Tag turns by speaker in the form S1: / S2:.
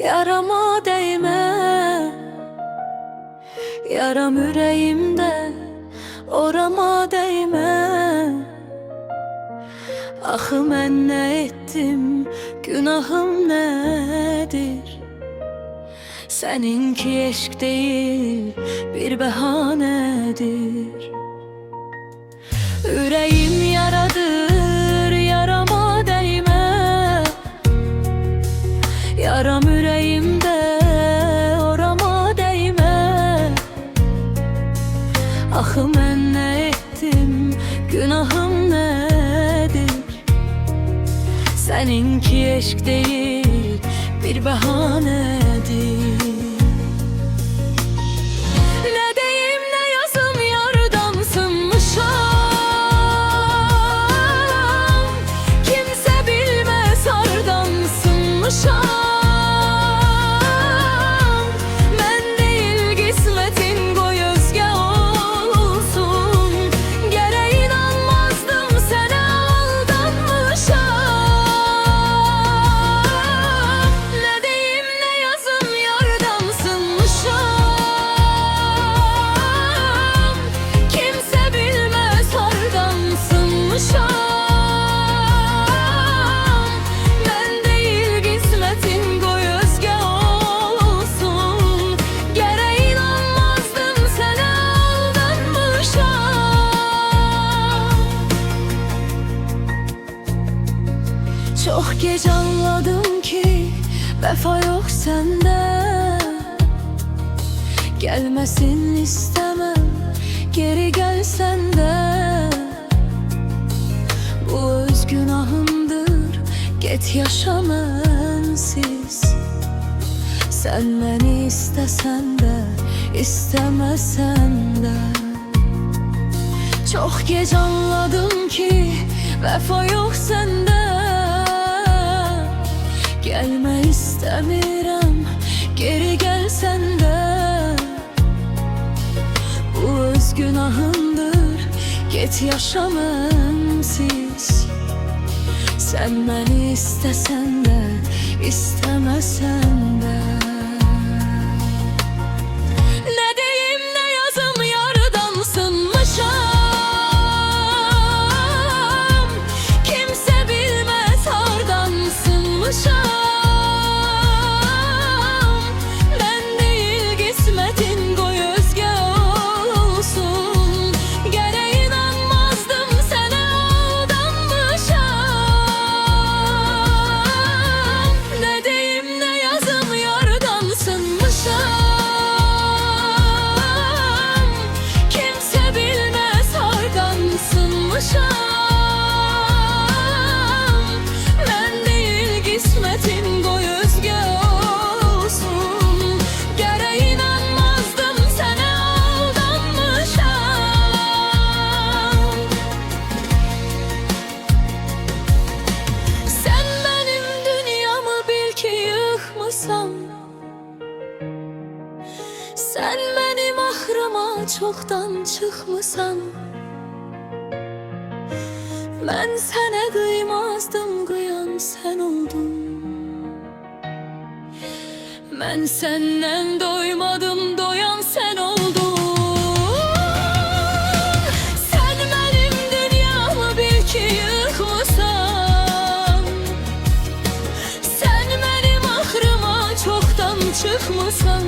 S1: Yarama değme, yaram yüreğimde, orama değme. Axı mən nə ettim, günahım nedir? Seninki eşq değil, bir bəhanədir. Ürəyim yaradır, yarama değme. Yaram yüreğimde, orama değme. Axı mən nə ettim, günahım nedir? Seninki eşq değil, bir bəhanədir. Ne deyim ne yazım, yardan sınmışam. Kimse bilmez hardan sınmışam. Çok geç anladım ki vefa yok sende. Gelmesin istemem, geri gelsen de. Bu öz günahımdır, git yaşa mənsiz. Sen beni istesen de, istemesen de. Çok geç anladım ki vefa yok sende. Gelme istemiyorum, geri gelsen de. Bu öz günahımdır, git yaşa mənsiz. Sen beni istesen de, istemesen de. Ne deyim ne yazım, yardan sınmışam. Kimse bilmez hardan sınmışam. Sen benim ahırıma çoktan çıkmışsan. Ben sana kıymazdım, kıyan sen oldun. Ben senden doymadım, doyan sen oldun. Sen benim dünyamı bil ki yıkmışsan. Sen benim ahırıma çoktan çıkmışsan.